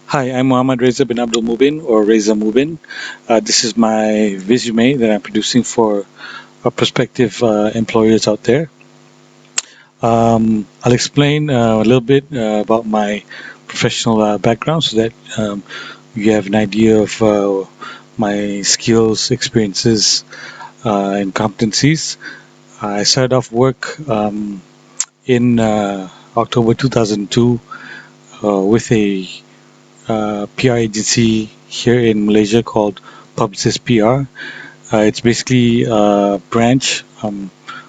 Hi, I'm Muhammad Reza bin Abdul Mubin or Reza Mubin. This is my Visume that I'm producing for prospective employers out there. I'll explain a little bit about my professional background so that you have an idea of my skills, experiences, and competencies. I started off work in October 2002 with a PR agency here in Malaysia called Publicis PR. It's basically a branch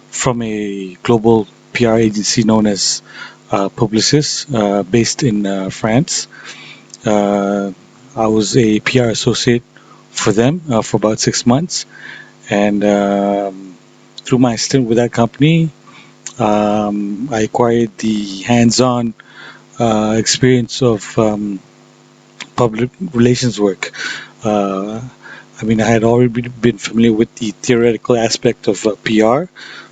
from a global PR agency known as Publicis, based in France. Uh, I was a PR associate for them for about 6 months, and through my stint with that company, I acquired the hands-on experience of public relations work. Uh, I mean, I had already been familiar with the theoretical aspect of PR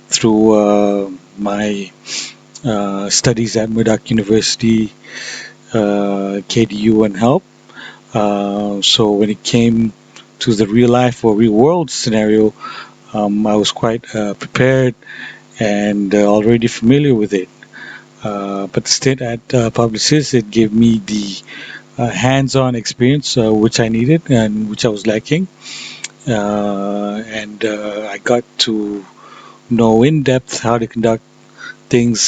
through my studies at Murdoch University, KDU, and HELP. So when it came to the real life or real world scenario, I was quite prepared and already familiar with it. But the stint at Publicis, it gave me the hands-on experience which I needed and which I was lacking. And I got to know in depth how to conduct things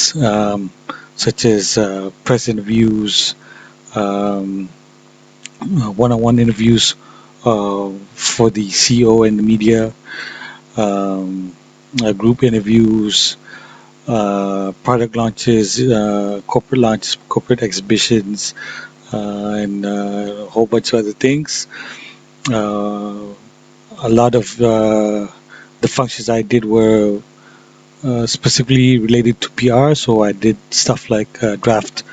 such as press interviews, um, one-on-one interviews for the CEO and the media, um, group interviews, product launches, corporate launches, corporate exhibitions, and a whole bunch of other things. Uh, a lot of the functions I did were specifically related to PR, so I did stuff like draft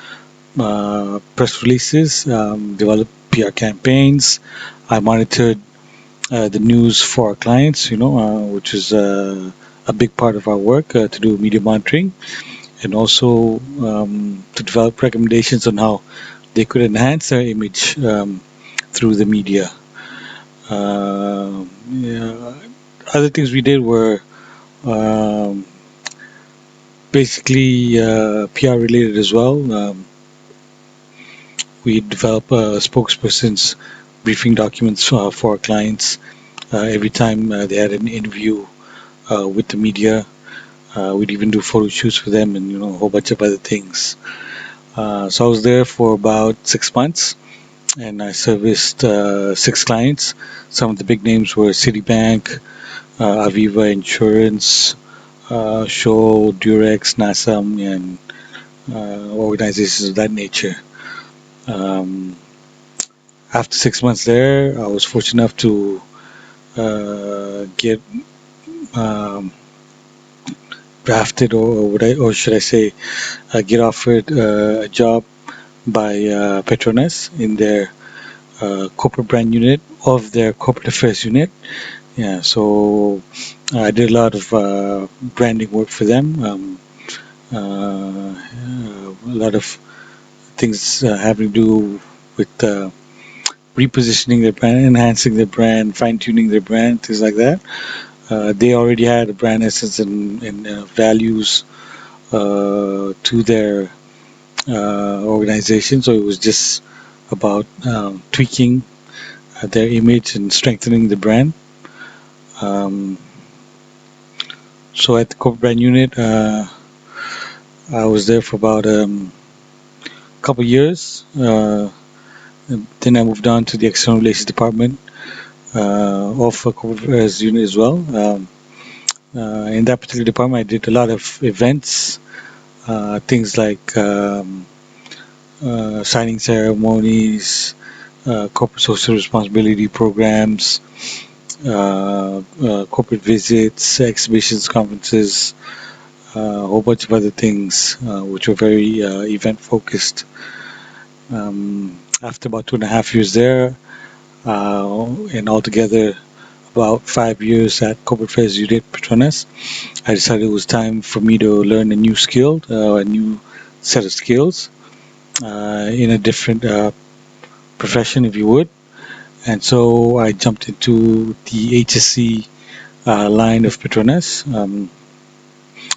press releases, develop PR campaigns. I monitored the news for our clients, which is a big part of our work to do media monitoring, and also to develop recommendations on how they could enhance their image through the media. Yeah, other things we did were um, basically PR related as well. We develop spokespersons briefing documents for our clients every time they had an interview with the media. We'd even do photo shoots for them and a whole bunch of other things. So I was there for about 6 months and I serviced six clients. Some of the big names were Citibank, Aviva Insurance, Shaw, Durex, Nasam, and organizations of that nature. Um, After 6 months there, I was fortunate enough to get um, drafted, or should I say, get offered a job by Petronas in their corporate brand unit of their corporate affairs unit. Yeah, so I did a lot of branding work for them. A lot of things having to do with repositioning their brand, enhancing their brand, fine tuning their brand, things like that. They already had a brand essence and values to their organization, so it was just about tweaking their image and strengthening the brand. Um, so at the corporate brand unit, I was there for about a couple of years. Then I moved on to the external relations department of a corporate affairs unit as well. In that particular department, I did a lot of events, things like signing ceremonies, corporate social responsibility programs, corporate visits, exhibitions, conferences, a whole bunch of other things which were very event focused. After about 2.5 years there, and altogether about 5 years at Corporate Affairs Unit Petronas, I decided it was time for me to learn a new skill, a new set of skills in a different profession, if you would. And so I jumped into the HSC line of Petronas.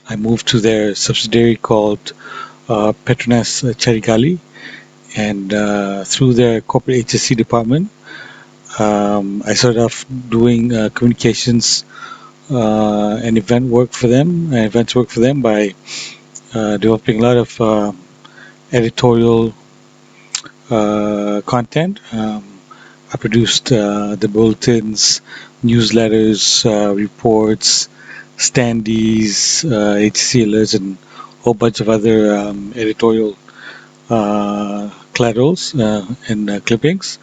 I moved to their subsidiary called Petronas Charigali, and through their corporate HSC department, I started off doing communications and events work for them by developing a lot of editorial content. I produced the bulletins, newsletters, reports, standees, HC alerts, and a whole bunch of other editorial collaterals and clippings.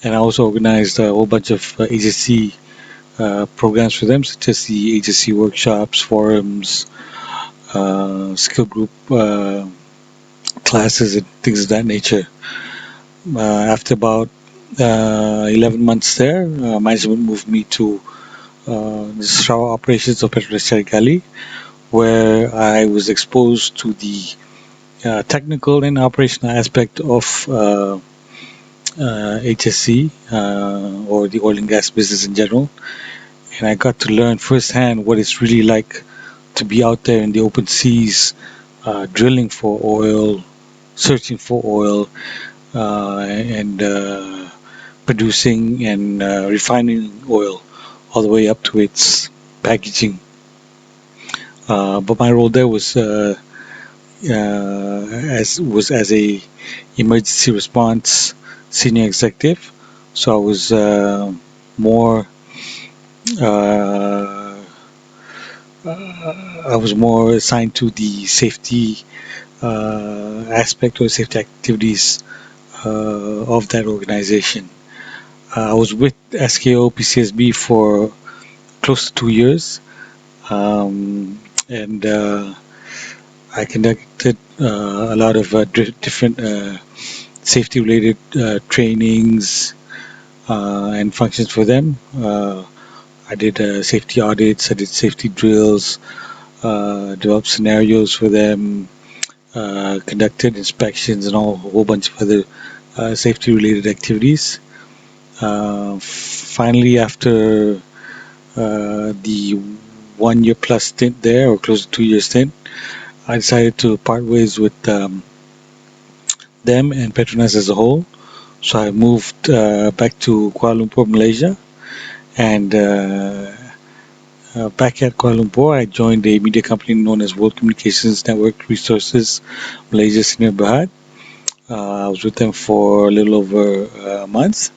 And I also organized a whole bunch of HSC programs for them, such as the HSC workshops, forums, skill group classes, and things of that nature. After about 11 months there, management moved me to the Strava operations of Petronas Charigali, where I was exposed to the technical and operational aspect of HSC or the oil and gas business in general. And I got to learn firsthand what it's really like to be out there in the open seas, drilling for oil, searching for oil, and producing and refining oil all the way up to its packaging. But my role there was as a emergency response senior executive, so I was more uh, I was more assigned to the safety aspect or safety activities of that organization. I was with SKO PCSB for close to 2 years, and I conducted a lot of different safety-related trainings and functions for them. I did safety audits, I did safety drills, developed scenarios for them, conducted inspections, and a whole bunch of other safety-related activities. Finally, after the 1 year plus stint there, or close to 2 year stint, I decided to part ways with them and Petronas as a whole. So I moved back to Kuala Lumpur, Malaysia, and back at Kuala Lumpur, I joined a media company known as World Communications Network Resources Malaysia Senior Berhad. I was with them for a little over a month.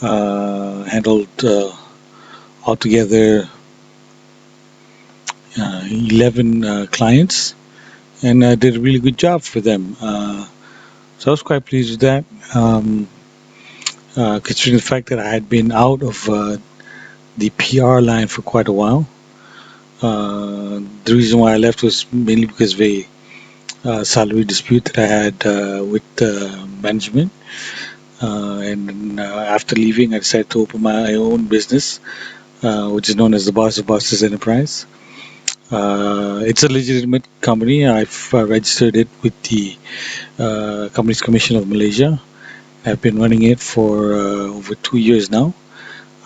Handled altogether 11 clients, and did a really good job for them. So I was quite pleased with that, considering the fact that I had been out of the PR line for quite a while. The reason why I left was mainly because of a salary dispute that I had with management. And after leaving, I decided to open my own business, which is known as the Boss of Bosses Enterprise. It's a legitimate company. I've registered it with the Companies Commission of Malaysia. I've been running it for over 2 years now.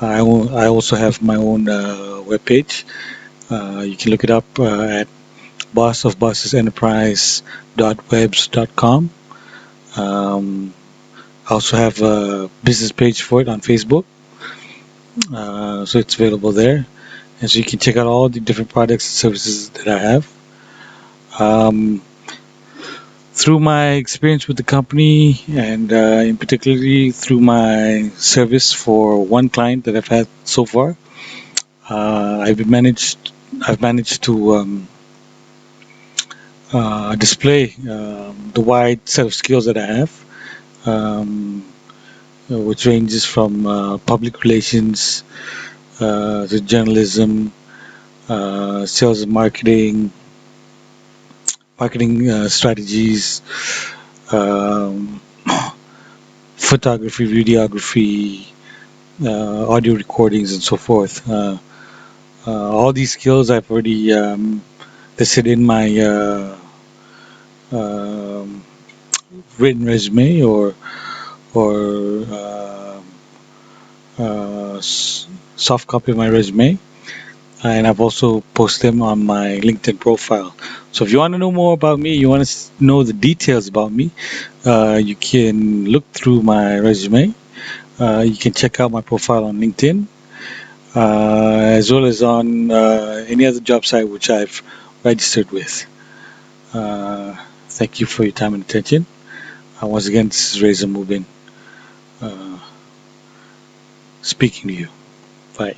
I also have my own webpage. You can look it up at bossofbossesenterprise.webs.com. I also have a business page for it on Facebook, so it's available there. And so you can check out all the different products and services that I have. Through my experience with the company, and in particularly through my service for one client that I've had so far, I've managed to display the wide set of skills that I have, which ranges from public relations to journalism, sales and marketing strategies, um, photography, videography, audio recordings, and so forth. All these skills I've already listed in my um, written resume or or soft copy of my resume, and I've also posted them on my LinkedIn profile. So if you want to know more about me, you want to know the details about me, you can look through my resume. You can check out my profile on LinkedIn, as well as on any other job site which I've registered with. Thank you for your time and attention. Once again, this is Reza Mubin uh, speaking to you. Bye.